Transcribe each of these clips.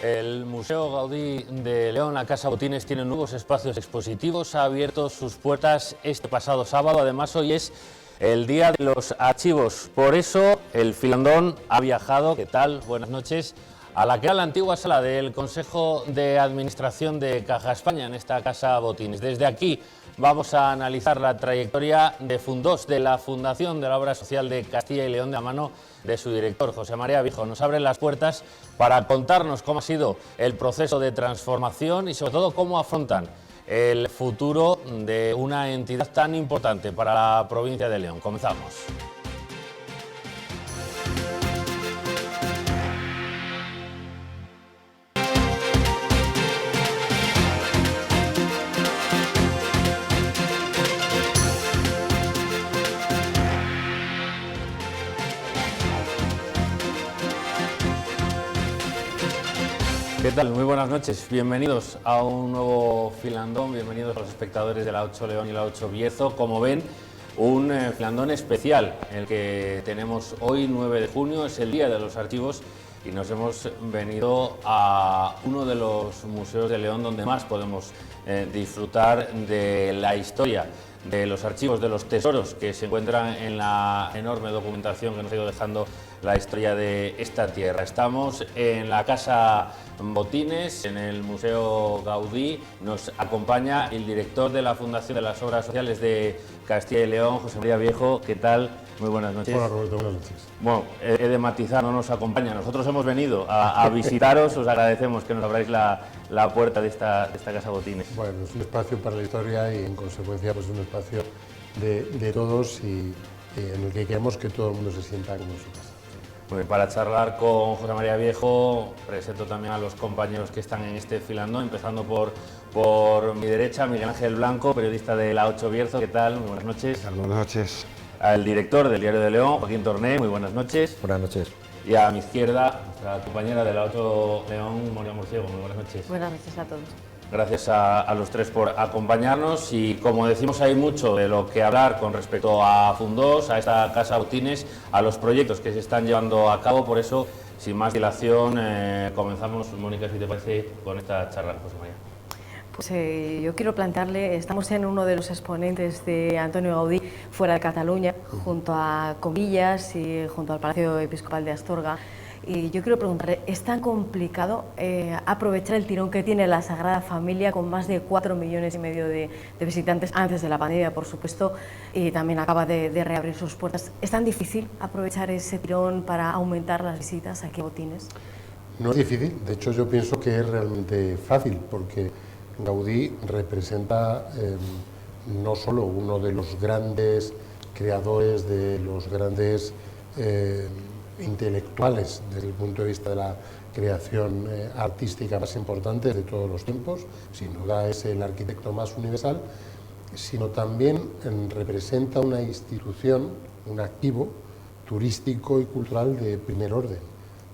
El Museo Gaudí de León, la Casa Botines, tiene nuevos espacios expositivos. Ha abierto sus puertas este pasado sábado. Además, hoy es el Día de los Archivos. Por eso, el Filandón ha viajado, ¿qué tal? Buenas noches, a la que era la antigua sala del Consejo de Administración de Caja España, en esta Casa Botines. Desde aquí vamos a analizar la trayectoria de Fundós, de la Fundación de la Obra Social de Castilla y León, de la mano de su director, José María Viejo. Nos abre las puertas para contarnos cómo ha sido el proceso de transformación y sobre todo cómo afrontan el futuro de una entidad tan importante para la provincia de León. Comenzamos. ¿Qué tal? Muy buenas noches. Bienvenidos a un nuevo Filandón, bienvenidos a los espectadores de la 8 León y la 8 Bierzo. Como ven, un Filandón especial, el que tenemos hoy, 9 de junio, es el Día de los Archivos y nos hemos venido a uno de los museos de León donde más podemos disfrutar de la historia, de los archivos, de los tesoros que se encuentran en la enorme documentación que nos ha ido dejando la historia de esta tierra. Estamos en la Casa Botines, en el Museo Gaudí. Nos acompaña el director de la Fundación de las Obras Sociales de Castilla y León, José María Viejo. ¿Qué tal? Muy buenas noches. Hola Roberto, buenas noches. Bueno, he de matizar, no nos acompaña. Nosotros hemos venido a visitaros, os agradecemos que nos abráis la puerta de esta Casa Botines. Bueno, es un espacio para la historia y en consecuencia pues un espacio de todos y en el que queremos que todo el mundo se sienta como en su casa. Pues para charlar con José María Viejo, presento también a los compañeros que están en este Filandón, empezando por mi derecha, Miguel Ángel Blanco, periodista de la 8 Bierzo. ¿Qué tal? Muy buenas noches. Buenas noches. Al director del Diario de León, Joaquín Torné. Muy buenas noches. Buenas noches. Y a mi izquierda, nuestra compañera de la 8 León, Moria Murciego. Muy buenas noches. Buenas noches a todos. Gracias a los tres por acompañarnos y, como decimos, hay mucho de lo que hablar con respecto a Fundós, a esta Casa Botines, a los proyectos que se están llevando a cabo. Por eso, sin más dilación, comenzamos, Mónica, si te parece, con esta charla, José María. Pues yo quiero plantearle, estamos en uno de los exponentes de Antonio Gaudí fuera de Cataluña, junto a Comillas y junto al Palacio Episcopal de Astorga. Y yo quiero preguntarle, ¿es tan complicado aprovechar el tirón que tiene la Sagrada Familia con más de 4,5 millones de visitantes antes de la pandemia, por supuesto, y también acaba de reabrir sus puertas? ¿Es tan difícil aprovechar ese tirón para aumentar las visitas aquí a Botines? No es difícil, de hecho yo pienso que es realmente fácil, porque Gaudí representa no solo uno de los grandes creadores, de los grandes intelectuales desde el punto de vista de la creación artística más importante de todos los tiempos, sin duda es el arquitecto más universal, sino también representa una institución, un activo turístico y cultural de primer orden.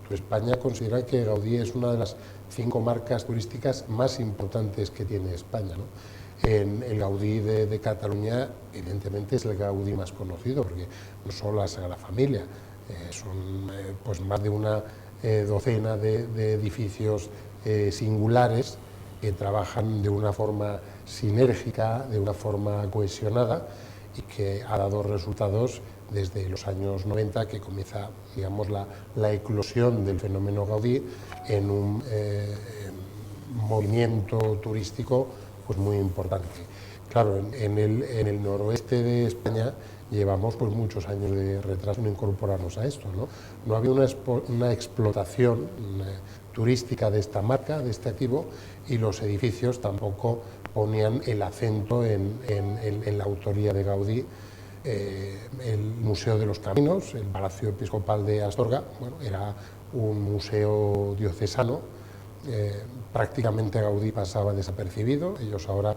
España considera que Gaudí es una de las 5 marcas turísticas más importantes que tiene España, ¿no? El Gaudí de Cataluña, evidentemente, es el Gaudí más conocido, porque no solo la Sagrada Familia, son pues más de una docena de edificios singulares que trabajan de una forma sinérgica, de una forma cohesionada y que ha dado resultados desde los años 90, que comienza, digamos, la eclosión del fenómeno Gaudí en un movimiento turístico pues muy importante. Claro, en el noroeste de España llevamos pues muchos años de retraso en incorporarnos a esto, ¿no? No había una explotación turística de esta marca, de este activo, y los edificios tampoco ponían el acento en la autoría de Gaudí. El Museo de los Caminos, el Palacio Episcopal de Astorga, bueno, era un museo diocesano, prácticamente Gaudí pasaba desapercibido. Ellos ahora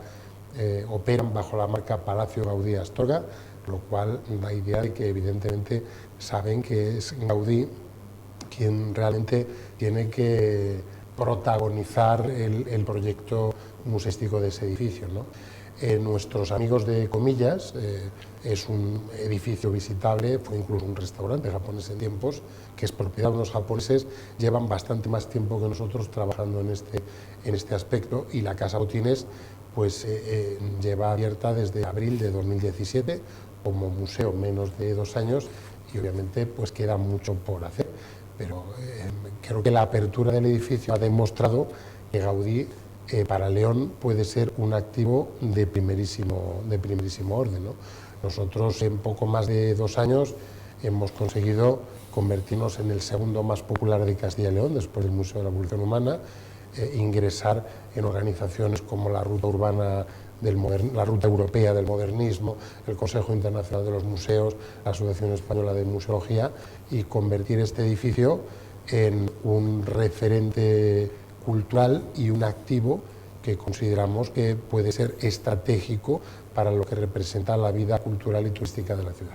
operan bajo la marca Palacio Gaudí Astorga, lo cual da idea de que evidentemente saben que es Gaudí quien realmente tiene que protagonizar el proyecto museístico de ese edificio, ¿no? Nuestros amigos de Comillas es un edificio visitable, fue incluso un restaurante japonés en tiempos, que es propiedad de unos japoneses, llevan bastante más tiempo que nosotros trabajando en este aspecto, y la Casa Botines pues lleva abierta desde abril de 2017 como museo menos de 2 años, y obviamente pues queda mucho por hacer, pero creo que la apertura del edificio ha demostrado que Gaudí para León puede ser un activo de primerísimo orden, ¿no? Nosotros en poco más de 2 años hemos conseguido convertirnos en el segundo más popular de Castilla y León, después del Museo de la Evolución Humana, ingresar en organizaciones como la Ruta Urbana la Ruta Europea del Modernismo, el Consejo Internacional de los Museos, la Asociación Española de Museología, y convertir este edificio en un referente cultural y un activo que consideramos que puede ser estratégico para lo que representa la vida cultural y turística de la ciudad.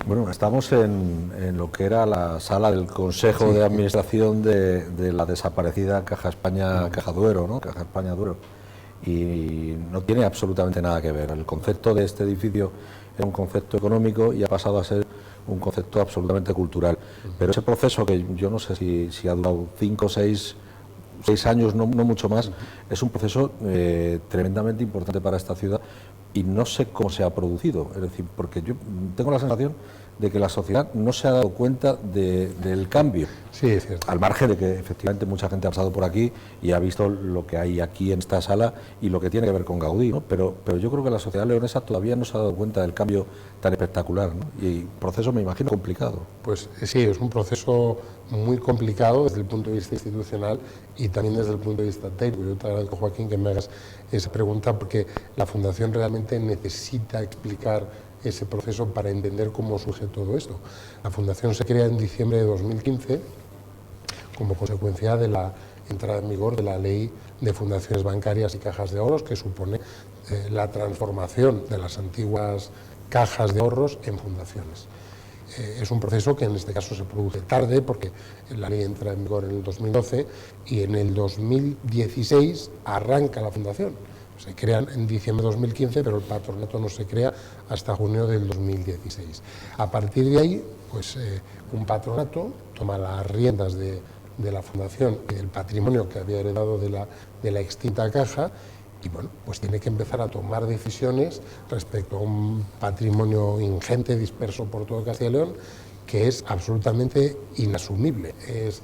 Bueno, estamos en lo que era la sala del Consejo de Administración de la desaparecida Caja España, Caja Duero, ¿no? Caja España Duero, y no tiene absolutamente nada que ver. El concepto de este edificio es un concepto económico y ha pasado a ser un concepto absolutamente cultural. Pero ese proceso, que yo no sé si ha durado 5 o 6 años, no mucho más, es un proceso tremendamente importante para esta ciudad, y no sé cómo se ha producido. Es decir, porque yo tengo la sensación de que la sociedad no se ha dado cuenta del cambio. Sí, es cierto. Al margen de que efectivamente mucha gente ha pasado por aquí y ha visto lo que hay aquí en esta sala y lo que tiene que ver con Gaudí, ¿no? Pero yo creo que la sociedad leonesa todavía no se ha dado cuenta del cambio tan espectacular, ¿no? Y proceso, me imagino, complicado. Pues sí, es un proceso muy complicado desde el punto de vista institucional y también desde el punto de vista técnico. Yo te agradezco, Joaquín, que me hagas esa pregunta, porque la Fundación realmente necesita explicar ese proceso para entender cómo surge todo esto. La Fundación se crea en diciembre de 2015 como consecuencia de la entrada en vigor de la Ley de Fundaciones Bancarias y Cajas de Ahorros, que supone la transformación de las antiguas cajas de ahorros en fundaciones. Es un proceso que en este caso se produce tarde, porque la ley entra en vigor en el 2012 y en el 2016 arranca la fundación. Se crean en diciembre de 2015, pero el patronato no se crea hasta junio del 2016. A partir de ahí, pues un patronato toma las riendas de la fundación y del patrimonio que había heredado de la extinta caja, y bueno, pues tiene que empezar a tomar decisiones respecto a un patrimonio ingente disperso por todo Castilla y León, que es absolutamente inasumible. Es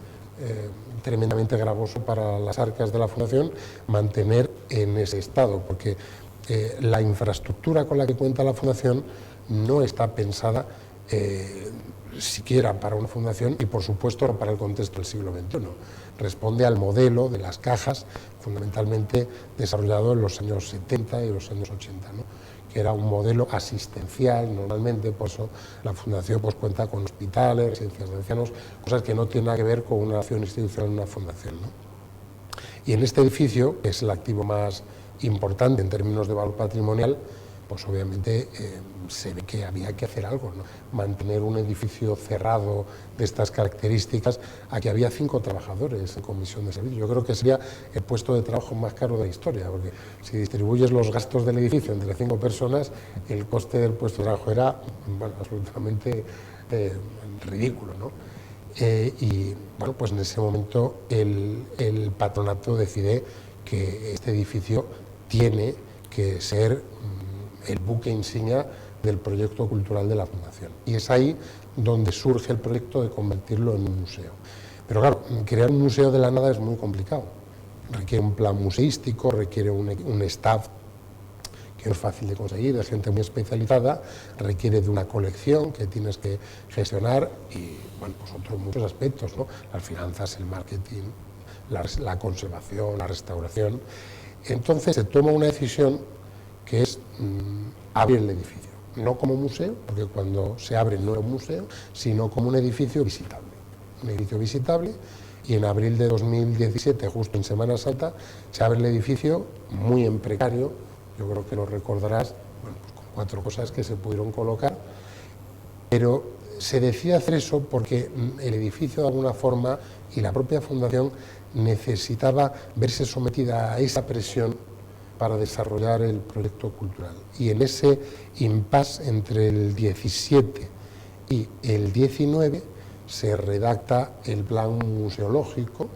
tremendamente gravoso para las arcas de la Fundación mantener en ese estado, porque la infraestructura con la que cuenta la Fundación no está pensada siquiera para una fundación, y por supuesto para el contexto del siglo XXI. Responde al modelo de las cajas fundamentalmente desarrollado en los años 70 y los años 80, ¿no? Que era un modelo asistencial normalmente. Por eso la Fundación pues cuenta con hospitales, residencias de ancianos, cosas que no tienen nada que ver con una acción institucional en una fundación, ¿no? Y en este edificio, que es el activo más importante en términos de valor patrimonial, pues obviamente se ve que había que hacer algo, ¿no? Mantener un edificio cerrado de estas características. Aquí había 5 trabajadores en comisión de servicio. Yo creo que sería el puesto de trabajo más caro de la historia, porque si distribuyes los gastos del edificio entre 5 personas, el coste del puesto de trabajo era, bueno, absolutamente ridículo, ¿no? Y bueno, pues en ese momento el patronato decide que este edificio tiene que ser el buque insignia del proyecto cultural de la Fundación. Y es ahí donde surge el proyecto de convertirlo en un museo. Pero claro, crear un museo de la nada es muy complicado. Requiere un plan museístico, requiere un staff que no es fácil de conseguir, de gente muy especializada, requiere de una colección que tienes que gestionar y, bueno, pues otros muchos aspectos, ¿no? Las finanzas, el marketing, la conservación, la restauración. Entonces se toma una decisión que es abrir el edificio, no como museo, porque cuando se abre no es un museo, sino como un edificio visitable. Un edificio visitable, y en abril de 2017, justo en Semana Santa, se abre el edificio muy en precario. Yo creo que lo recordarás, bueno, pues con 4 cosas que se pudieron colocar, pero se decide hacer eso porque el edificio de alguna forma y la propia Fundación necesitaba verse sometida a esa presión para desarrollar el proyecto cultural. Y en ese impasse entre el 17 y el 19 se redacta el plan museológico,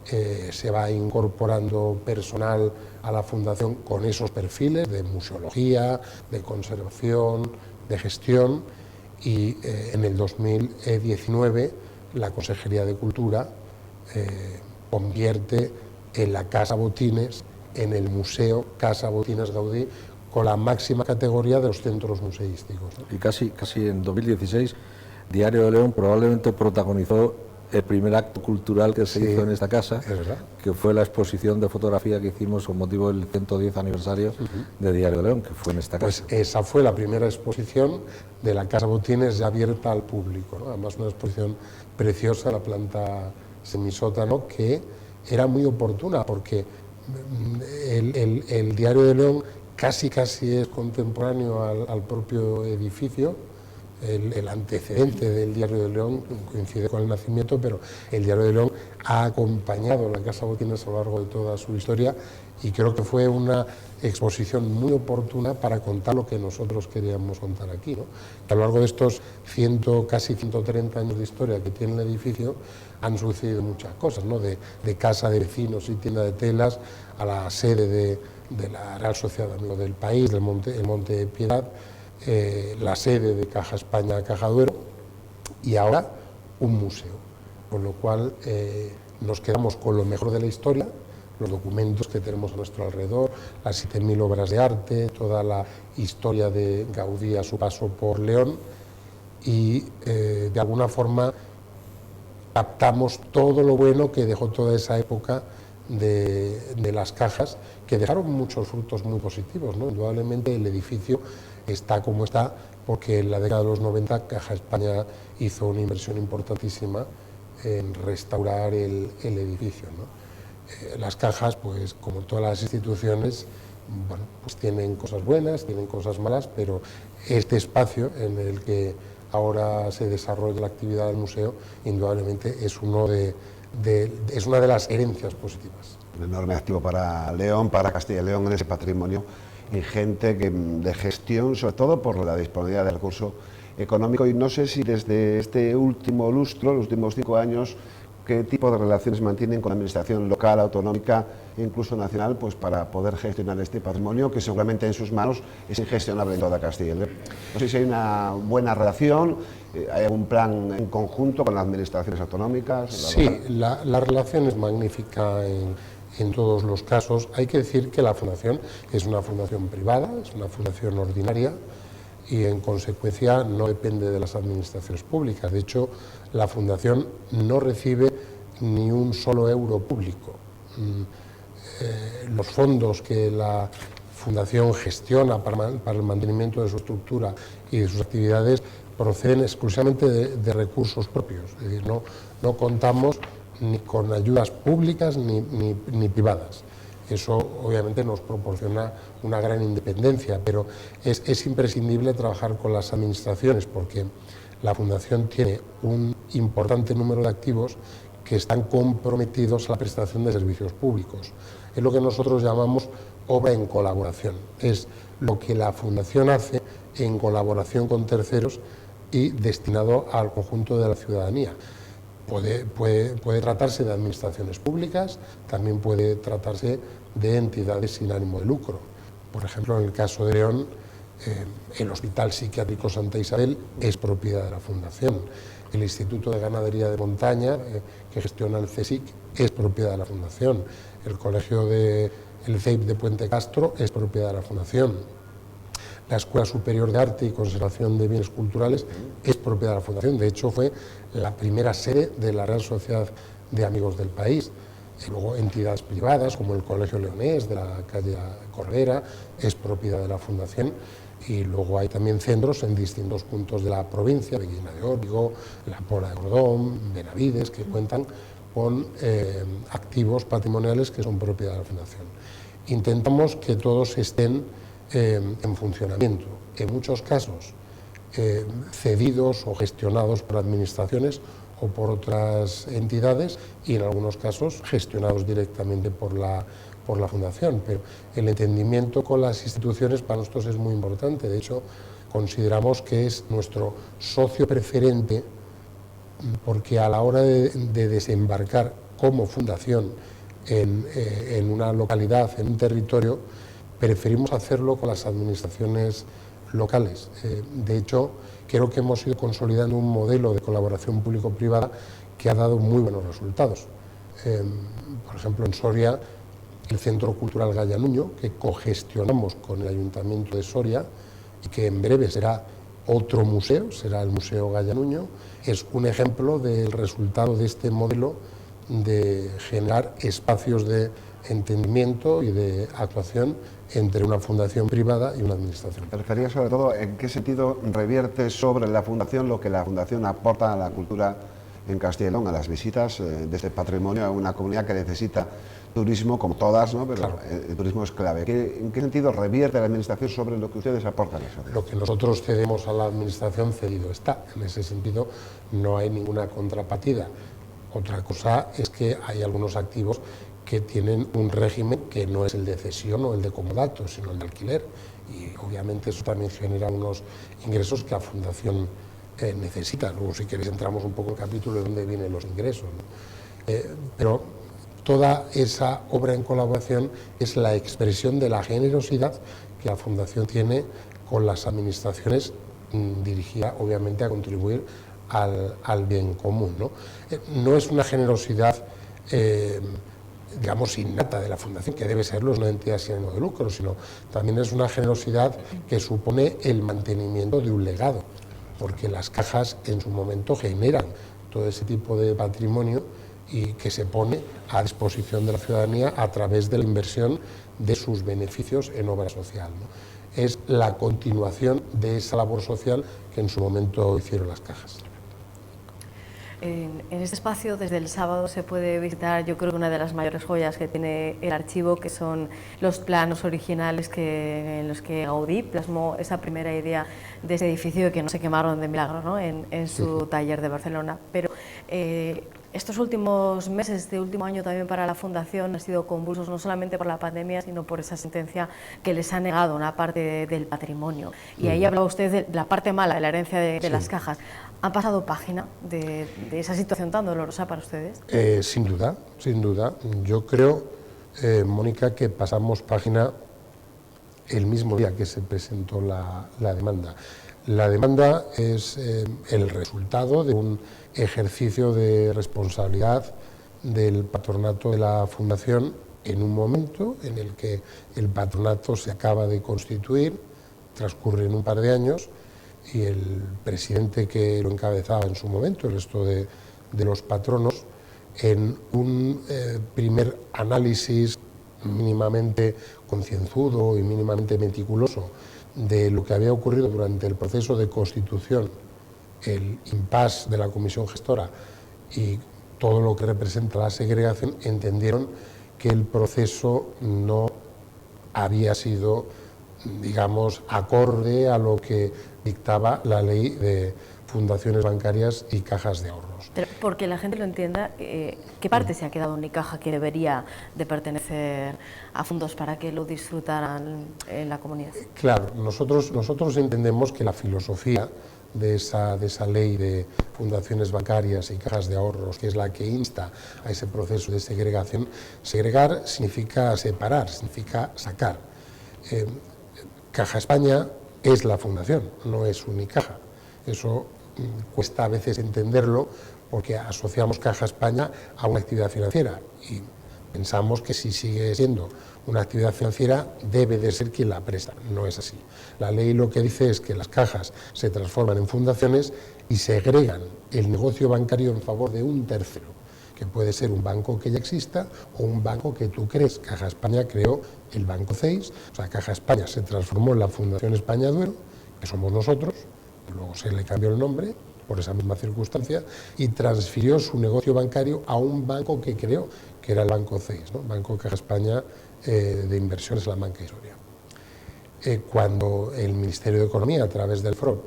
se va incorporando personal a la Fundación con esos perfiles de museología, de conservación, de gestión, y en el 2019 la Consejería de Cultura convierte en la Casa Botines en el Museo Casa Botines Gaudí, con la máxima categoría de los centros museísticos, ¿no? Y casi en 2016, Diario de León probablemente protagonizó el primer acto cultural que se hizo en esta casa, que fue la exposición de fotografía que hicimos con motivo del 110 aniversario de Diario de León, que fue en esta casa. Pues esa fue la primera exposición de la Casa Botines ya abierta al público, ¿no? Además una exposición preciosa, la planta semisótano, que era muy oportuna porque el Diario de León casi es contemporáneo al propio edificio. El antecedente del Diario de León coincide con el nacimiento, pero el Diario de León ha acompañado a la Casa Botines a lo largo de toda su historia, y creo que fue una exposición muy oportuna para contar lo que nosotros queríamos contar aquí, ¿no? Que a lo largo de estos casi 130 años de historia que tiene el edificio han sucedido muchas cosas, ¿no? De casa de vecinos y tienda de telas a la sede de la Real Sociedad de Amigos del País, el Monte Piedad, la sede de Caja España Caja Duero, y ahora un museo, con lo cual nos quedamos con lo mejor de la historia, los documentos que tenemos a nuestro alrededor, las 7.000 obras de arte, toda la historia de Gaudí a su paso por León, y de alguna forma captamos todo lo bueno que dejó toda esa época de las cajas, que dejaron muchos frutos muy positivos, ¿no? Indudablemente el edificio está como está porque en la década de los 90 Caja España hizo una inversión importantísima en restaurar el edificio, ¿no? Las cajas, pues como todas las instituciones, bueno, pues tienen cosas buenas, tienen cosas malas, pero este espacio en el que ahora se desarrolla la actividad del museo, indudablemente es una de las herencias positivas. Un enorme activo para León, para Castilla y León, en ese patrimonio ingente de gestión, sobre todo por la disponibilidad del recurso económico. Y no sé si desde este último lustro, los últimos 5 años, qué tipo de relaciones mantienen con la administración local, autonómica e incluso nacional, pues para poder gestionar este patrimonio que seguramente en sus manos es ingestionable en toda Castilla y León. No sé si hay una buena relación, hay algún plan en conjunto con las administraciones autonómicas. Sí, la relación es magnífica en todos los casos. Hay que decir que la fundación es una fundación privada, es una fundación ordinaria, y en consecuencia no depende de las administraciones públicas. De hecho, la Fundación no recibe ni un solo euro público. Los fondos que la Fundación gestiona para el mantenimiento de su estructura y de sus actividades proceden exclusivamente de recursos propios. Es decir, no contamos ni con ayudas públicas ni privadas. Eso obviamente nos proporciona una gran independencia, pero es imprescindible trabajar con las administraciones porque la Fundación tiene un importante número de activos que están comprometidos a la prestación de servicios públicos. Es lo que nosotros llamamos obra en colaboración. Es lo que la Fundación hace en colaboración con terceros y destinado al conjunto de la ciudadanía. Puede tratarse de administraciones públicas, también puede tratarse de entidades sin ánimo de lucro. Por ejemplo, en el caso de León, el Hospital Psiquiátrico Santa Isabel es propiedad de la Fundación. El Instituto de Ganadería de Montaña, que gestiona el CSIC, es propiedad de la Fundación. El Colegio el CEIP de Puente Castro es propiedad de la Fundación. La Escuela Superior de Arte y Conservación de Bienes Culturales es propiedad de la Fundación. De hecho, fue la primera sede de la Real Sociedad de Amigos del País. Y luego entidades privadas, como el Colegio Leonés de la calle Cordera, es propiedad de la Fundación. Y luego hay también centros en distintos puntos de la provincia, Medina de Órbigo, La Pola de Cordón, Benavides, que cuentan con activos patrimoniales que son propiedad de la Fundación. Intentamos que todos estén en funcionamiento, en muchos casos cedidos o gestionados por administraciones o por otras entidades y en algunos casos gestionados directamente por la Fundación. Pero el entendimiento con las instituciones para nosotros es muy importante. De hecho, consideramos que es nuestro socio preferente, porque a la hora de desembarcar como fundación en una localidad, en un territorio, preferimos hacerlo con las administraciones locales. De hecho, creo que hemos ido consolidando un modelo de colaboración público-privada que ha dado muy buenos resultados. Por ejemplo, en Soria, el Centro Cultural Gaya Nuño, que cogestionamos con el Ayuntamiento de Soria y que en breve será otro museo, será el Museo Gaya Nuño, es un ejemplo del resultado de este modelo de generar espacios de entendimiento y de actuación entre una fundación privada y una administración. Me refería sobre todo en qué sentido revierte sobre la fundación lo que la fundación aporta a la cultura en Castilla y León, a las visitas de este patrimonio a una comunidad que necesita turismo, como todas, ¿no? Pero claro, el turismo es clave. ¿En qué sentido revierte la administración sobre lo que ustedes aportan? Lo que nosotros cedemos a la administración cedido está. En ese sentido no hay ninguna contrapartida. Otra cosa es que hay algunos activos que tienen un régimen que no es el de cesión o el de comodato, sino el de alquiler. Y obviamente eso también genera unos ingresos que la Fundación necesita. Luego, si queréis, entramos un poco en el capítulo de dónde vienen los ingresos, ¿no? Pero toda esa obra en colaboración es la expresión de la generosidad que la Fundación tiene con las administraciones, dirigida obviamente a contribuir al bien común, ¿no? No es una generosidad, digamos, innata de la Fundación, que debe serlo, es una entidad sin ánimo de lucro, sino también es una generosidad que supone el mantenimiento de un legado, porque las cajas en su momento generan todo ese tipo de patrimonio y que se pone a disposición de la ciudadanía a través de la inversión de sus beneficios en obra social, ¿no? Es la continuación de esa labor social que en su momento hicieron las cajas. En este espacio, desde el sábado, se puede visitar, yo creo que una de las mayores joyas que tiene el archivo, que son los planos originales en los que Gaudí plasmó esa primera idea de ese edificio que no se quemaron de milagro, ¿no? en su taller de Barcelona. Pero estos últimos meses, este último año también para la Fundación han sido convulsos, no solamente por la pandemia, sino por esa sentencia que les ha negado una parte del patrimonio. Y ahí hablaba usted de la parte mala de la herencia de las cajas. ¿Han pasado página de esa situación tan dolorosa para ustedes? Sin duda, sin duda. Yo creo, Mónica, que pasamos página el mismo día que se presentó la demanda. La demanda es el resultado de un ejercicio de responsabilidad del patronato de la Fundación en un momento en el que el patronato se acaba de constituir, transcurren un par de años, y el presidente que lo encabezaba en su momento, el resto de los patronos, en un primer análisis mínimamente concienzudo y mínimamente meticuloso de lo que había ocurrido durante el proceso de constitución, el impasse de la comisión gestora y todo lo que representa la segregación, entendieron que el proceso no había sido, digamos, acorde a lo que dictaba la ley de fundaciones bancarias y cajas de ahorros. Pero porque la gente lo entienda, ¿qué parte se ha quedado en Unicaja que debería de pertenecer a fondos para que lo disfrutaran en la comunidad? Claro, nosotros entendemos que la filosofía de esa ley de fundaciones bancarias y cajas de ahorros, que es la que insta a ese proceso de segregación, segregar significa separar, significa sacar. Caja España es la fundación, no es Unicaja. Eso cuesta a veces entenderlo porque asociamos Caja España a una actividad financiera y pensamos que si sigue siendo una actividad financiera debe de ser quien la presta. No es así. La ley lo que dice es que las cajas se transforman en fundaciones y segregan el negocio bancario en favor de un tercero, que puede ser un banco que ya exista o un banco que tú crees. Caja España creó el Banco CEIS, o sea, Caja España se transformó en la Fundación España Duero, que somos nosotros, luego se le cambió el nombre por esa misma circunstancia y transfirió su negocio bancario a un banco que creó, que era el Banco CEIS, ¿no? Banco Caja España de Inversiones La Banca y Soria. Cuando el Ministerio de Economía, a través del FROB,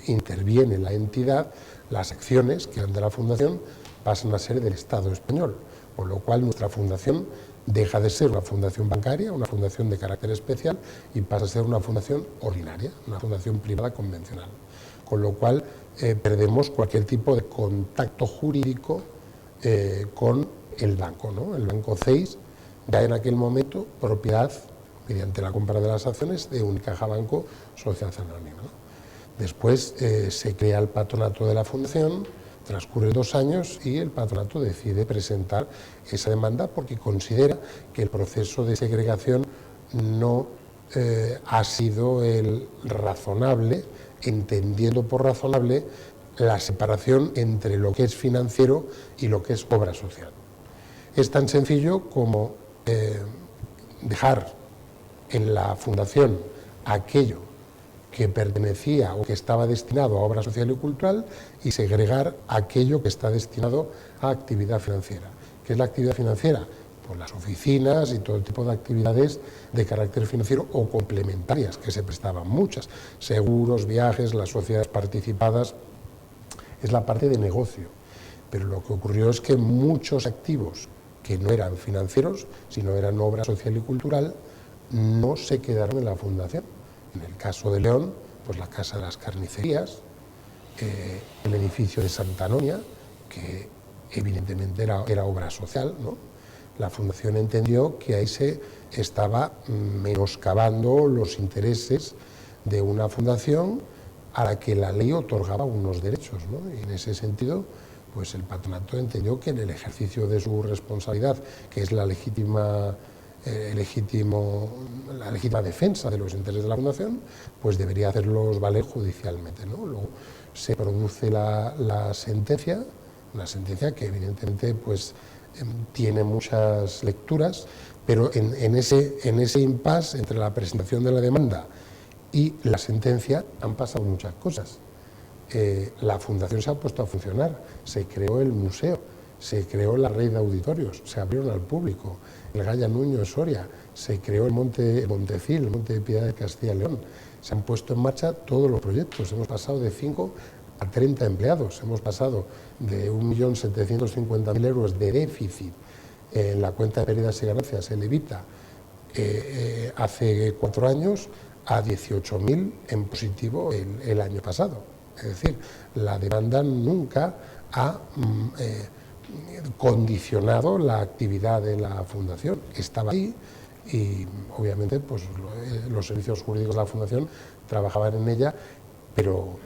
interviene la entidad, las acciones que eran de la Fundación pasan a ser del Estado español, con lo cual nuestra Fundación deja de ser una fundación bancaria, una fundación de carácter especial, y pasa a ser una fundación ordinaria, una fundación privada convencional. Con lo cual perdemos cualquier tipo de contacto jurídico con el banco, ¿no? El banco CEIS, ya en aquel momento propiedad, mediante la compra de las acciones, de Unicaja Banco Sociedad Anónima, ¿no? Después se crea el patronato de la fundación, transcurren 2 años y el patronato decide presentar esa demanda porque considera que el proceso de segregación no ha sido el razonable, entendiendo por razonable la separación entre lo que es financiero y lo que es obra social. Es tan sencillo como dejar en la fundación aquello que pertenecía o que estaba destinado a obra social y cultural y segregar aquello que está destinado a actividad financiera. ¿Qué es la actividad financiera? Pues las oficinas y todo tipo de actividades de carácter financiero o complementarias, que se prestaban muchas, seguros, viajes, las sociedades participadas, es la parte de negocio. Pero lo que ocurrió es que muchos activos que no eran financieros, sino eran obra social y cultural, no se quedaron en la fundación. En el caso de León, pues la Casa de las Carnicerías, el edificio de Santa Anonia, que evidentemente era obra social, ¿no? La Fundación entendió que ahí se estaba menoscabando los intereses de una fundación a la que la ley otorgaba unos derechos, ¿no? Y en ese sentido, pues el patronato entendió que en el ejercicio de su responsabilidad, que es la legítima defensa de los intereses de la Fundación, pues debería hacerlos valer judicialmente, ¿no? Luego se produce la sentencia, una sentencia que evidentemente pues tiene muchas lecturas, pero en ese impasse entre la presentación de la demanda y la sentencia han pasado muchas cosas. La Fundación se ha puesto a funcionar, se creó el museo, se creó la red de auditorios, se abrieron al público, el Gaya Nuño de Soria, se creó el Montecil, el Monte de Piedad de Castilla y León, se han puesto en marcha todos los proyectos, hemos pasado de 5 a 30 empleados, hemos pasado de 1.750.000 euros de déficit en la cuenta de pérdidas y ganancias, el Evita, hace 4 años, a 18.000 en positivo el año pasado. Es decir, la demanda nunca ha condicionado la actividad de la Fundación. Estaba ahí y obviamente pues, los servicios jurídicos de la Fundación trabajaban en ella, pero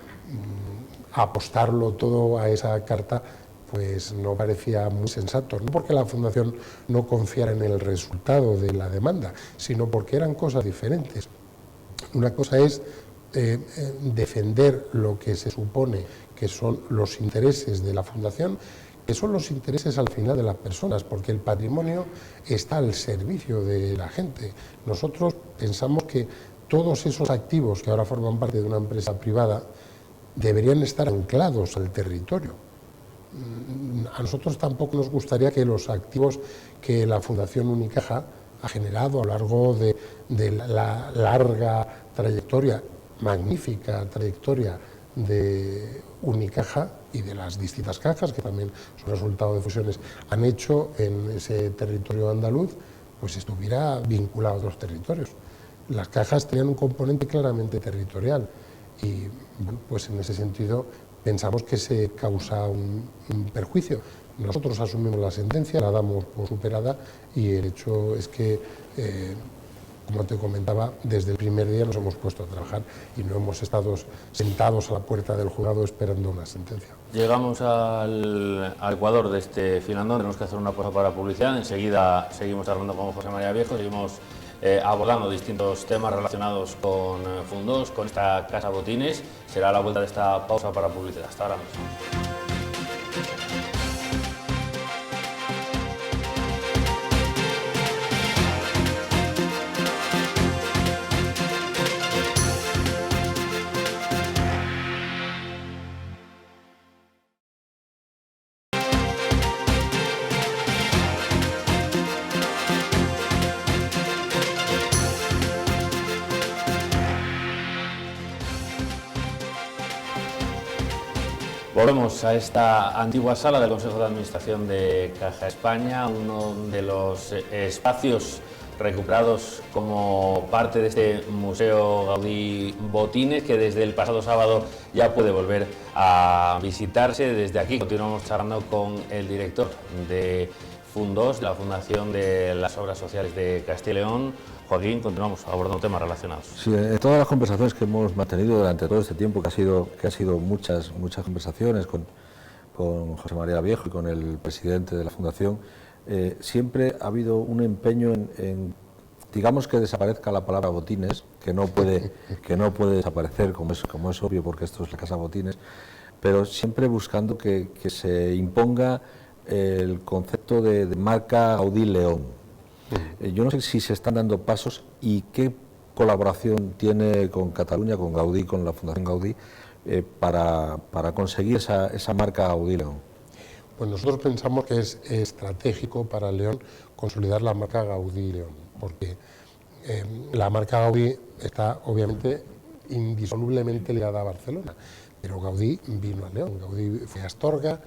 apostarlo todo a esa carta pues no parecía muy sensato, no porque la Fundación no confiara en el resultado de la demanda, sino porque eran cosas diferentes. Una cosa es defender lo que se supone que son los intereses de la Fundación, que son los intereses al final de las personas, porque el patrimonio está al servicio de la gente. Nosotros pensamos que todos esos activos que ahora forman parte de una empresa privada deberían estar anclados al territorio. A nosotros tampoco nos gustaría que los activos que la Fundación Unicaja ha generado a lo largo de la larga trayectoria, magnífica trayectoria de Unicaja y de las distintas cajas, que también son resultado de fusiones, han hecho en ese territorio andaluz, pues estuviera vinculado a otros territorios. Las cajas tenían un componente claramente territorial y, bueno, pues en ese sentido pensamos que se causa un perjuicio. Nosotros asumimos la sentencia, la damos por superada y el hecho es que, como te comentaba, desde el primer día nos hemos puesto a trabajar y no hemos estado sentados a la puerta del juzgado esperando una sentencia. Llegamos al Ecuador de este filandón, tenemos que hacer una pausa para publicidad, enseguida seguimos hablando con José María Viejo, seguimos abordando distintos temas relacionados con Fundos, con esta Casa Botines. Será la vuelta de esta pausa para publicidad. Hasta ahora mismo. Volvemos a esta antigua sala del Consejo de Administración de Caja España, uno de los espacios recuperados como parte de este Museo Gaudí Botines, que desde el pasado sábado ya puede volver a visitarse. Desde aquí continuamos charlando con el director de Fundos, la Fundación de las Obras Sociales de Castilla y León. Joaquín, continuamos abordando temas relacionados. Sí, en todas las conversaciones que hemos mantenido durante todo este tiempo, que ha sido muchas conversaciones con José María Viejo y con el presidente de la Fundación, siempre ha habido un empeño en digamos que desaparezca la palabra botines, que no puede desaparecer, como es obvio, porque esto es la Casa Botines, pero siempre buscando que se imponga el concepto de marca Gaudí León. Yo no sé si se están dando pasos y qué colaboración tiene con Cataluña, con Gaudí, con la Fundación Gaudí, para conseguir esa marca Gaudí León. Pues nosotros pensamos que es estratégico para León consolidar la marca Gaudí León, porque la marca Gaudí está obviamente indisolublemente ligada a Barcelona, pero Gaudí vino a León, Gaudí fue a Astorga,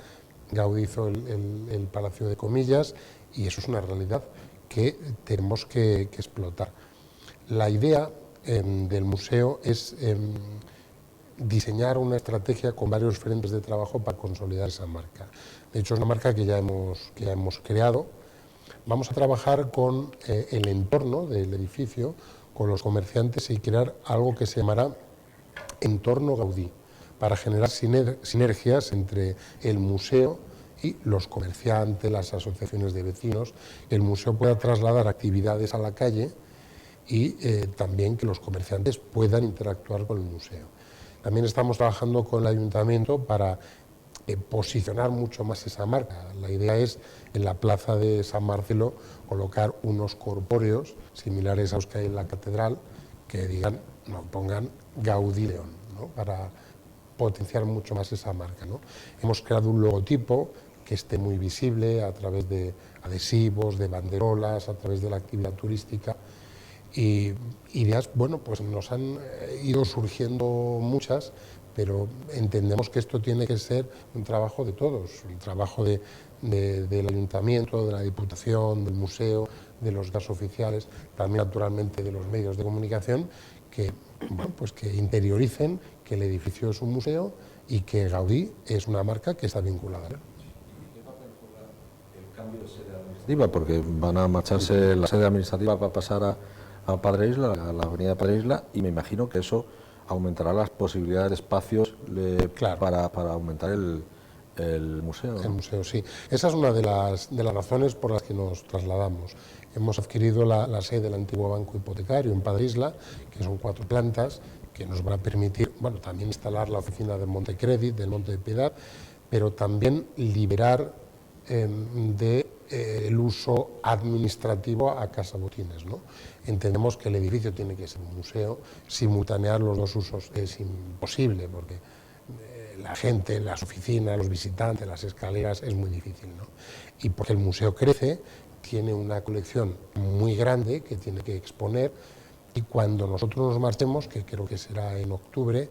Gaudí hizo el Palacio de Comillas, y eso es una realidad que tenemos que explotar. La idea del museo es diseñar una estrategia con varios frentes de trabajo para consolidar esa marca. De hecho, es una marca que ya hemos creado. Vamos a trabajar con el entorno del edificio, con los comerciantes, y crear algo que se llamará Entorno Gaudí, para generar sinergias entre el museo y los comerciantes, las asociaciones de vecinos, que el museo pueda trasladar actividades a la calle y también que los comerciantes puedan interactuar con el museo. También estamos trabajando con el ayuntamiento para posicionar mucho más esa marca. La idea es, en la plaza de San Marcelo, colocar unos corpóreos similares a los que hay en la catedral, que pongan Gaudí León, ¿no?, para potenciar mucho más esa marca, ¿no? Hemos creado un logotipo que esté muy visible a través de adhesivos, de banderolas, a través de la actividad turística, y ideas, bueno, pues nos han ido surgiendo muchas, pero entendemos que esto tiene que ser un trabajo de todos, un trabajo del ayuntamiento, de la Diputación, del museo, de los gas oficiales, también naturalmente de los medios de comunicación, que, bueno, pues que interioricen que el edificio es un museo y que Gaudí es una marca que está vinculada. Porque van a marcharse, la sede administrativa va a pasar a Padre Isla, a la avenida Padre Isla, y me imagino que eso aumentará las posibilidades de espacios claro, para aumentar el museo, ¿no? El museo, sí. Esa es una de las razones por las que nos trasladamos. Hemos adquirido la sede del antiguo banco hipotecario en Padre Isla, que son 4 plantas, que nos van a permitir, bueno, también instalar la oficina del Montecredit, del Monte de Piedad, pero también liberar el uso administrativo a Casa Botines, ¿no? Entendemos que el edificio tiene que ser un museo, simultanear los dos usos es imposible, porque la gente, las oficinas, los visitantes, las escaleras, es muy difícil, ¿no? Y porque el museo crece, tiene una colección muy grande que tiene que exponer, y cuando nosotros nos marchemos, que creo que será en octubre,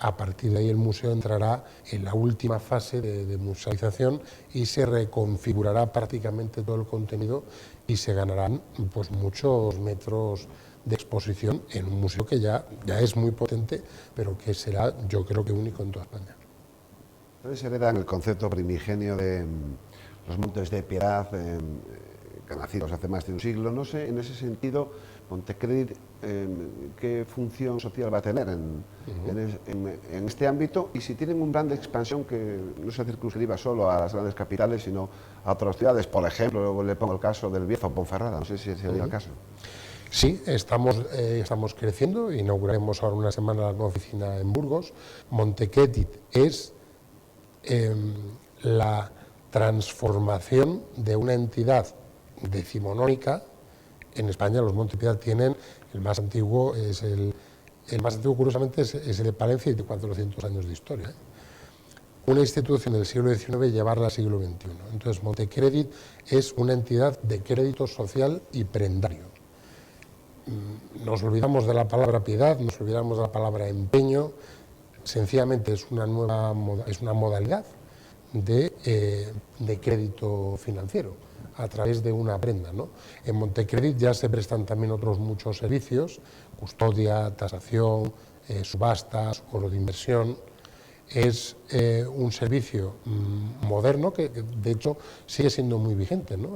a partir de ahí el museo entrará en la última fase de musealización y se reconfigurará prácticamente todo el contenido y se ganarán pues muchos metros de exposición en un museo que ya es muy potente, pero que será, yo creo que único en toda España. Entonces heredan el concepto primigenio de los Montes de Piedad, que nacidos hace más de un siglo. No sé, en ese sentido, Montecredit, ¿qué función social va a tener en este ámbito? Y si tienen un plan de expansión que no se circunscriba solo a las grandes capitales, sino a otras ciudades. Por ejemplo, luego le pongo el caso del Bierzo, Ponferrada, no sé si sería el caso. Sí, estamos creciendo, inauguraremos ahora una semana la nueva oficina en Burgos. Montecredit es la transformación de una entidad decimonónica. En España los Montes de Piedad tienen, el más antiguo curiosamente es el de Palencia, y de 400 años de historia, ¿eh? Una institución del siglo XIX llevarla al siglo XXI. Entonces Montecredit es una entidad de crédito social y prendario. Nos olvidamos de la palabra piedad, nos olvidamos de la palabra empeño. sencillamente es una modalidad de crédito financiero a través de una prenda, ¿no? En Montecredit ya se prestan también otros muchos servicios, custodia, tasación, subastas, oro de inversión. Es un servicio moderno que de hecho sigue siendo muy vigente, ¿no?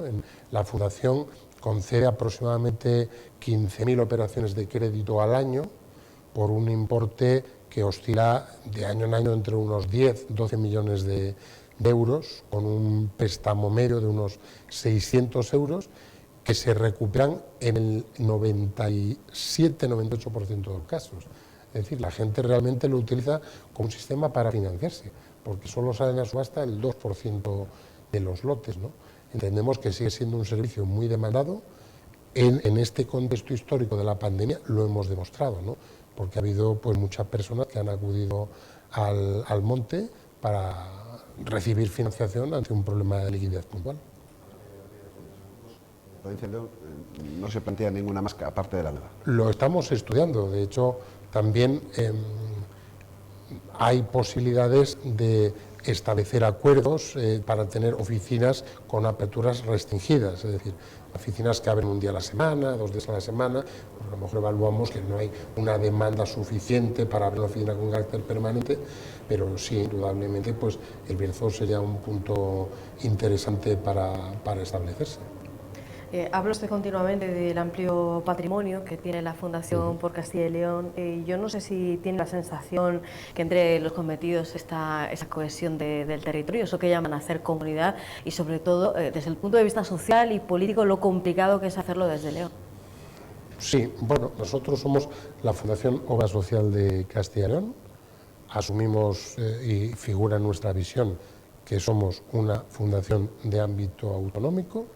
La Fundación concede aproximadamente 15.000 operaciones de crédito al año por un importe que oscila de año en año entre unos 10-12 millones de euros, con un préstamo medio de unos 600 euros, que se recuperan en el 97-98% de los casos. Es decir, la gente realmente lo utiliza como un sistema para financiarse, porque solo salen a subasta el 2% de los lotes, ¿no? Entendemos que sigue siendo un servicio muy demandado. En este contexto histórico de la pandemia lo hemos demostrado, ¿no? Porque ha habido pues muchas personas que han acudido al monte para recibir financiación ante un problema de liquidez puntual. Provincia de León no se plantea ninguna más aparte de la nueva. Lo estamos estudiando, de hecho también hay posibilidades de establecer acuerdos para tener oficinas con aperturas restringidas, es decir, oficinas que abren un día a la semana, 2 días a la semana. A lo mejor evaluamos que no hay una demanda suficiente para abrir una oficina con carácter permanente, pero sí, indudablemente, pues el Bierzo sería un punto interesante para establecerse. Habla usted continuamente del amplio patrimonio que tiene la Fundación por Castilla y León. Yo no sé si tiene la sensación que entre los cometidos está esa cohesión del territorio, eso que llaman hacer comunidad, y sobre todo desde el punto de vista social y político lo complicado que es hacerlo desde León. Sí, bueno, nosotros somos la Fundación Obra Social de Castilla y León. Asumimos y figura en nuestra visión que somos una fundación de ámbito autonómico.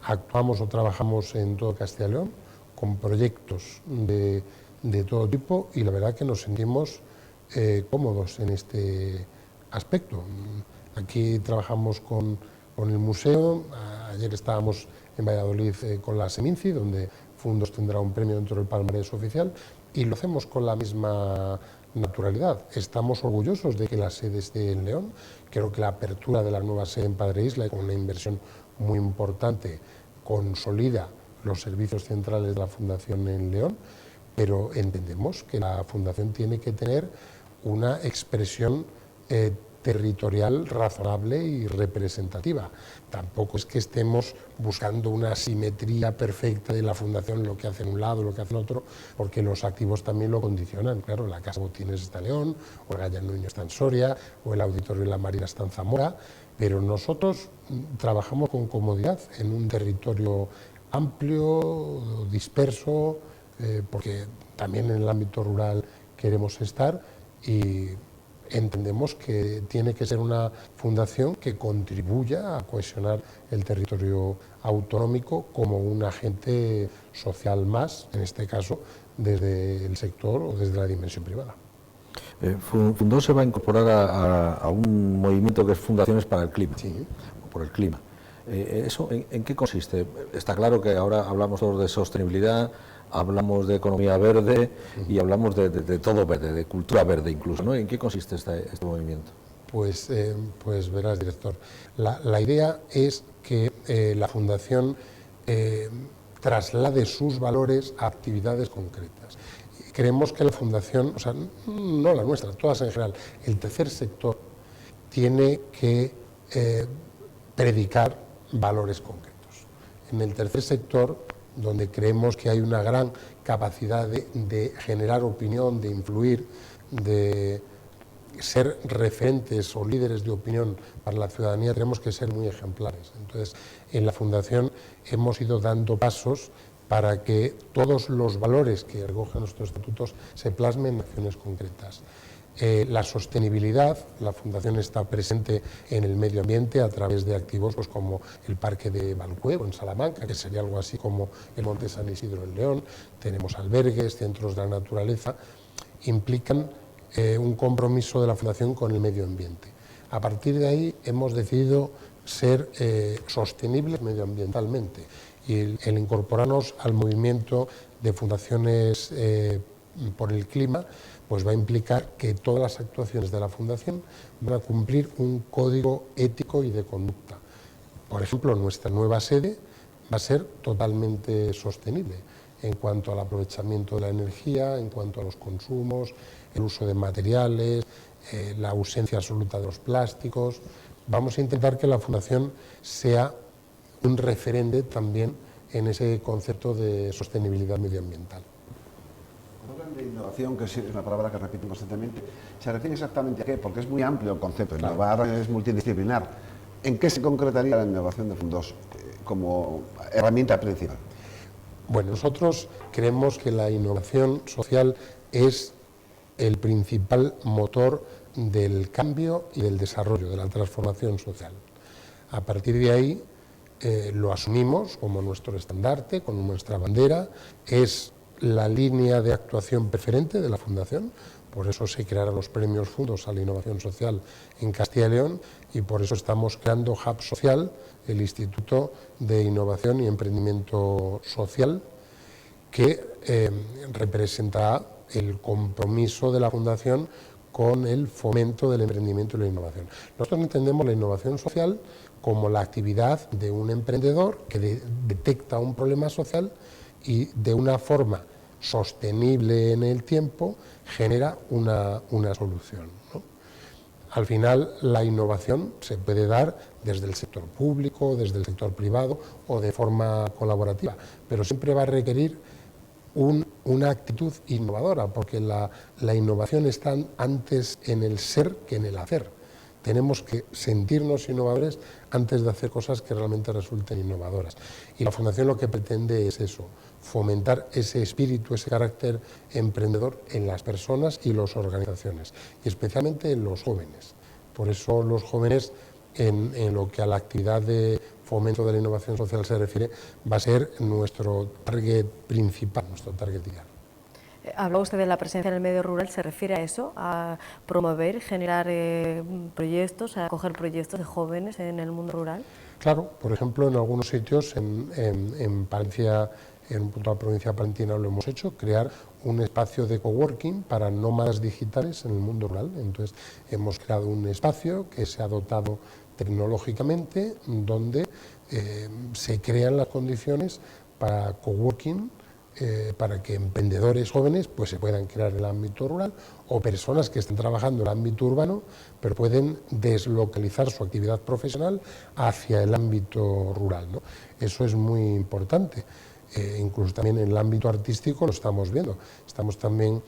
Actuamos o trabajamos en todo Castilla y León con proyectos de todo tipo y la verdad que nos sentimos cómodos en este aspecto. Aquí trabajamos con el museo. Ayer estábamos en Valladolid con la Seminci, donde Fundos tendrá un premio dentro del palmarés oficial, y lo hacemos con la misma naturalidad. Estamos orgullosos de que la sede esté en León. Creo que la apertura de la nueva sede en Padre Isla, con una inversión muy importante, consolida los servicios centrales de la Fundación en León, pero entendemos que la Fundación tiene que tener una expresión territorial razonable y representativa. Tampoco es que estemos buscando una simetría perfecta de la Fundación, lo que hace en un lado, lo que hace en otro, porque los activos también lo condicionan. Claro, la Casa Botines está en León, o el Gallo Nuño está en Soria, o el Auditorio de la Marina está en Zamora, pero nosotros trabajamos con comodidad en un territorio amplio, disperso, porque también en el ámbito rural queremos estar, y entendemos que tiene que ser una fundación que contribuya a cohesionar el territorio autonómico como un agente social más, en este caso desde el sector o desde la dimensión privada. Fundó se va a incorporar a un movimiento que es Fundaciones para el Clima, Sí. por el clima. ¿Eso en qué consiste? Está claro que ahora hablamos todos de sostenibilidad, hablamos de economía verde y hablamos de todo verde, de cultura verde incluso, ¿no? ¿En qué consiste este movimiento? Pues verás, director, la idea es que la Fundación traslade sus valores a actividades concretas. Creemos que la Fundación, o sea, no la nuestra, todas en general, el tercer sector tiene que predicar valores concretos. En el tercer sector, donde creemos que hay una gran capacidad de generar opinión, de influir, de ser referentes o líderes de opinión para la ciudadanía, tenemos que ser muy ejemplares. Entonces, en la Fundación hemos ido dando pasos para que todos los valores que recogen nuestros estatutos se plasmen en acciones concretas. La sostenibilidad, la Fundación está presente en el medio ambiente a través de activos pues, como el Parque de Valcuevo en Salamanca, que sería algo así como el Monte San Isidro en León. Tenemos albergues, centros de la naturaleza, implican un compromiso de la Fundación con el medio ambiente. A partir de ahí hemos decidido ser sostenibles medioambientalmente y el incorporarnos al movimiento de fundaciones por el clima, pues va a implicar que todas las actuaciones de la Fundación van a cumplir un código ético y de conducta. Por ejemplo, nuestra nueva sede va a ser totalmente sostenible en cuanto al aprovechamiento de la energía, en cuanto a los consumos, el uso de materiales, la ausencia absoluta de los plásticos. Vamos a intentar que la Fundación sea un referente también en ese concepto de sostenibilidad medioambiental. Hablan de innovación, que es una palabra que repiten constantemente. ¿Se refiere exactamente a qué? Porque es muy amplio el concepto. Innovar es multidisciplinar. ¿En qué se concretaría la innovación de fondos como herramienta principal? Bueno, nosotros creemos que la innovación social es el principal motor del cambio y del desarrollo, de la transformación social. A partir de ahí lo asumimos como nuestro estandarte, como nuestra bandera, es la línea de actuación preferente de la Fundación, por eso se crearon los premios Fundos a la Innovación Social en Castilla y León y por eso estamos creando Hub Social, el Instituto de Innovación y Emprendimiento Social, que representará el compromiso de la Fundación con el fomento del emprendimiento y la innovación. Nosotros entendemos la innovación social como la actividad de un emprendedor que detecta un problema social y de una forma sostenible en el tiempo genera una solución, ¿no? Al final la innovación se puede dar desde el sector público, desde el sector privado o de forma colaborativa, pero siempre va a requerir una actitud innovadora, porque la innovación está antes en el ser que en el hacer. Tenemos que sentirnos innovadores antes de hacer cosas que realmente resulten innovadoras. Y la Fundación lo que pretende es eso, fomentar ese espíritu, ese carácter emprendedor en las personas y las organizaciones, y especialmente en los jóvenes. Por eso los jóvenes, en lo que a la actividad de fomento de la innovación social se refiere, va a ser nuestro target principal, nuestro target diario. Habló usted de la presencia en el medio rural, ¿se refiere a eso? ¿A promover, generar proyectos, a acoger proyectos de jóvenes en el mundo rural? Claro, por ejemplo, en algunos sitios, en Palencia, en un punto de la provincia palentina lo hemos hecho, crear un espacio de coworking para nómadas digitales en el mundo rural. Entonces, hemos creado un espacio que se ha dotado tecnológicamente, donde se crean las condiciones para coworking, para que emprendedores jóvenes pues se puedan crear en el ámbito rural, o personas que estén trabajando en el ámbito urbano pero pueden deslocalizar su actividad profesional hacia el ámbito rural, ¿no? Eso es muy importante. Incluso también en el ámbito artístico lo estamos viendo. Estamos también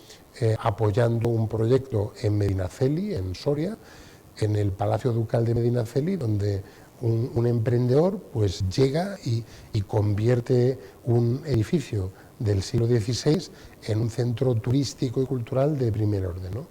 apoyando un proyecto en Medinaceli, en Soria, en el Palacio Ducal de Medinaceli, donde un emprendedor pues llega y convierte un edificio del siglo XVI en un centro turístico y cultural de primer orden, ¿no?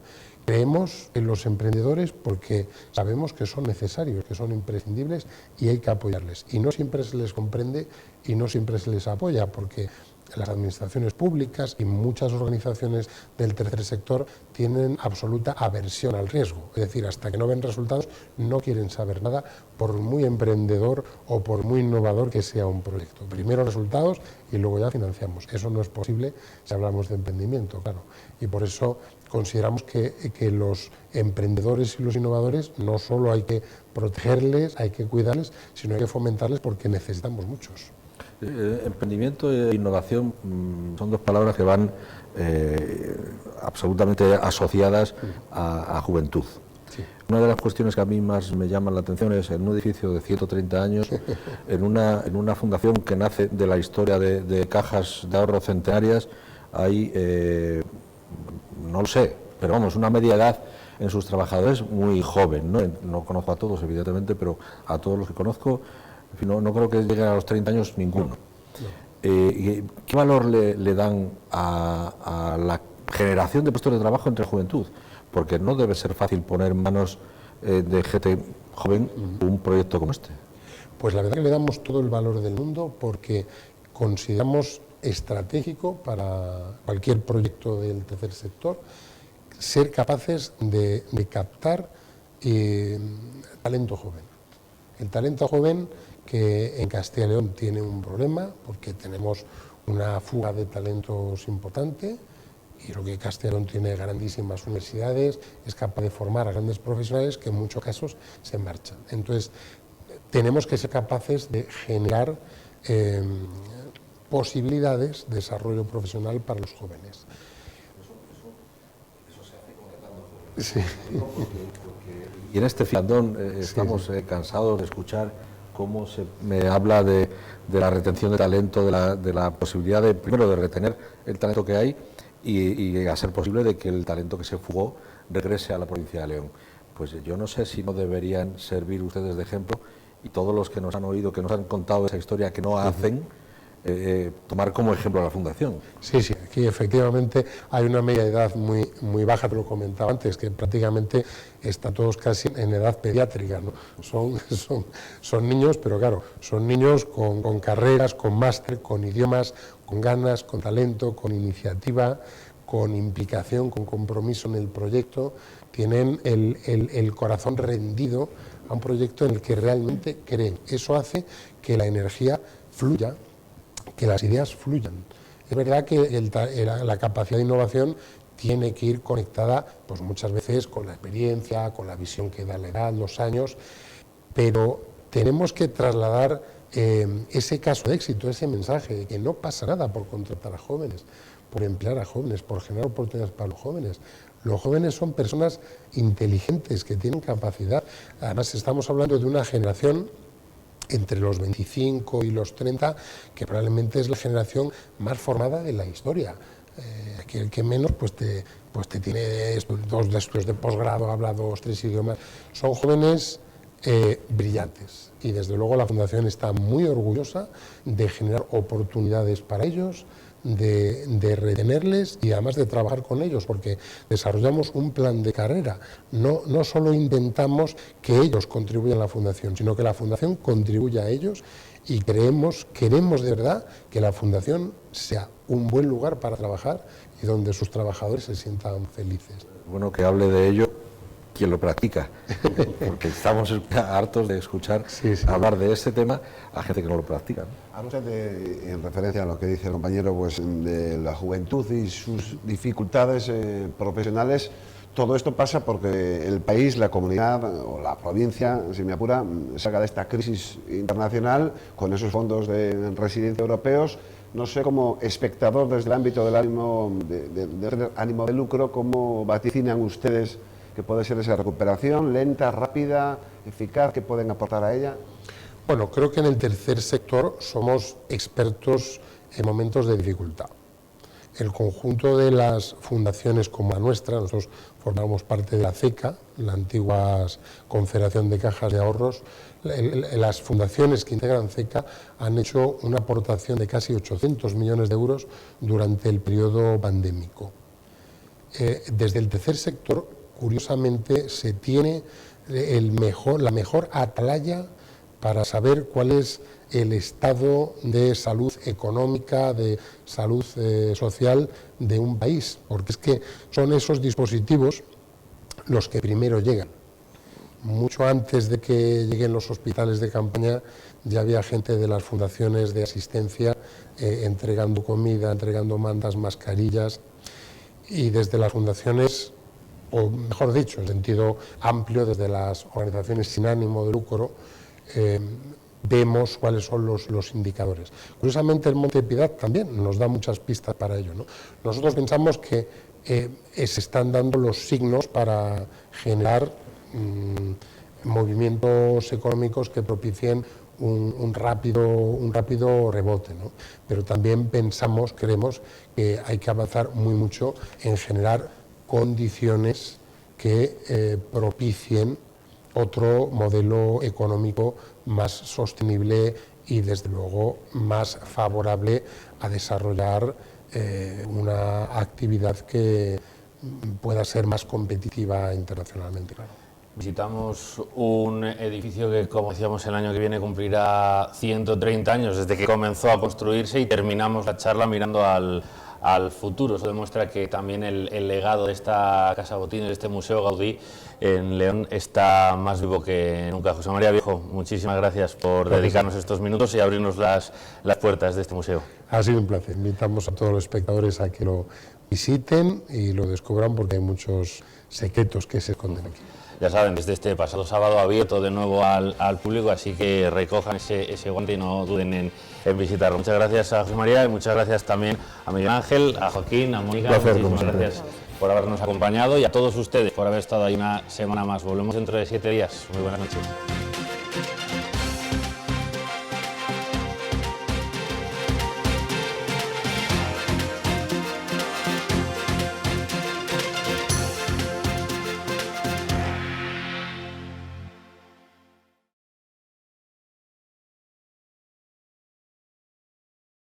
Creemos en los emprendedores porque sabemos que son necesarios, que son imprescindibles y hay que apoyarles. Y no siempre se les comprende y no siempre se les apoya, porque las administraciones públicas y muchas organizaciones del tercer sector tienen absoluta aversión al riesgo. Es decir, hasta que no ven resultados no quieren saber nada, por muy emprendedor o por muy innovador que sea un proyecto. Primero resultados y luego ya financiamos. Eso no es posible si hablamos de emprendimiento, claro. Y por eso consideramos que los emprendedores y los innovadores no solo hay que protegerles, hay que cuidarles, sino hay que fomentarles porque necesitamos muchos. Emprendimiento e innovación son dos palabras que van absolutamente asociadas a juventud. Sí. Una de las cuestiones que a mí más me llaman la atención es en un edificio de 130 años, en una fundación que nace de la historia de cajas de ahorro centenarias, hay, no lo sé, pero vamos, una media edad en sus trabajadores muy joven, ¿no? No conozco a todos, evidentemente, pero a todos los que conozco, en fin, no creo que lleguen a los 30 años ninguno. ¿Qué valor le dan a la generación de puestos de trabajo entre juventud? Porque no debe ser fácil poner en manos de gente joven un proyecto como este. Pues la verdad que le damos todo el valor del mundo porque consideramos estratégico para cualquier proyecto del tercer sector ser capaces de captar talento joven. El talento joven que en Castilla y León tiene un problema porque tenemos una fuga de talentos importante Y creo que Castilla y León tiene grandísimas universidades, es capaz de formar a grandes profesionales que en muchos casos se marchan. Entonces, tenemos que ser capaces de generar posibilidades de desarrollo profesional para los jóvenes. Sí. Y en este filandón estamos cansados de escuchar cómo se me habla de la retención de talento, de la posibilidad de, primero, de retener el talento que hay y a ser posible de que el talento que se fugó regrese a la provincia de León. Pues yo no sé si no deberían servir ustedes de ejemplo y todos los que nos han oído, que nos han contado esa historia que no hacen, tomar como ejemplo a la Fundación. Sí, sí, aquí efectivamente hay una media edad muy baja, te lo comentaba antes, que prácticamente están todos casi en edad pediátrica, ¿no? Son niños, pero claro, son niños con carreras, con máster, con idiomas, con ganas, con talento, con iniciativa, con implicación, con compromiso en el proyecto, tienen el corazón rendido a un proyecto en el que realmente creen. Eso hace que la energía fluya, que las ideas fluyan. Es verdad que la capacidad de innovación tiene que ir conectada, pues muchas veces con la experiencia, con la visión que da la edad, los años, pero tenemos que trasladar ese caso de éxito, ese mensaje de que no pasa nada por contratar a jóvenes, por emplear a jóvenes, por generar oportunidades para los jóvenes. Los jóvenes son personas inteligentes que tienen capacidad. Además, estamos hablando de una generación entre los 25 y los 30, que probablemente es la generación más formada de la historia. El que menos pues te tiene 2 estudios de posgrado, habla 2, 3 idiomas. Son jóvenes brillantes y desde luego la Fundación está muy orgullosa de generar oportunidades para ellos, de retenerles y además de trabajar con ellos, porque desarrollamos un plan de carrera. No solo intentamos que ellos contribuyan a la Fundación, sino que la Fundación contribuya a ellos y queremos de verdad que la Fundación sea un buen lugar para trabajar y donde sus trabajadores se sientan felices. Bueno, que hable de ello quien lo practica, porque estamos hartos de escuchar hablar de este tema a gente que no lo practica, ¿no? Habla usted en referencia a lo que dice el compañero, pues de la juventud y sus dificultades profesionales. Todo esto pasa porque el país, la comunidad o la provincia, si me apura, salga de esta crisis internacional con esos fondos de residencia europeos. No sé, como espectador desde el ámbito del ánimo de lucro, ¿cómo vaticinan ustedes que puede ser esa recuperación lenta, rápida, eficaz, que pueden aportar a ella? Bueno, creo que en el tercer sector somos expertos en momentos de dificultad. El conjunto de las fundaciones como la nuestra, nosotros formamos parte de la CECA, la antigua Confederación de Cajas de Ahorros, las fundaciones que integran CECA han hecho una aportación de casi 800 millones de euros durante el periodo pandémico. Desde el tercer sector, curiosamente, se tiene la mejor atalaya para saber cuál es el estado de salud económica, de salud social de un país, porque es que son esos dispositivos los que primero llegan. Mucho antes de que lleguen los hospitales de campaña ya había gente de las fundaciones de asistencia entregando comida, entregando mantas, mascarillas, y desde las fundaciones, o mejor dicho, en sentido amplio, desde las organizaciones sin ánimo de lucro, vemos cuáles son los indicadores. Curiosamente, el Monte Piedad también nos da muchas pistas para ello, ¿no? Nosotros pensamos que se están dando los signos para generar movimientos económicos que propicien un rápido rebote, ¿no? Pero también creemos que hay que avanzar muy mucho en generar condiciones que propicien otro modelo económico más sostenible y desde luego más favorable a desarrollar una actividad que pueda ser más competitiva internacionalmente. Visitamos un edificio que, como decíamos, el año que viene cumplirá 130 años desde que comenzó a construirse, y terminamos la charla mirando al futuro. Eso demuestra que también el legado de esta Casa Botines, de este Museo Gaudí en León, está más vivo que nunca. José María Viejo, muchísimas gracias por dedicarnos estos minutos y abrirnos las puertas de este museo. Ha sido un placer. Invitamos a todos los espectadores a que lo visiten y lo descubran, porque hay muchos secretos que se esconden aquí. Ya saben, desde este pasado sábado abierto de nuevo al público, así que recojan ese guante y no duden en visitarlo. Muchas gracias a José María y muchas gracias también a Miguel Ángel, a Joaquín, a Mónica. Muchísimas gracias por habernos acompañado y a todos ustedes por haber estado ahí una semana más. Volvemos dentro de 7 días. Muy buenas noches.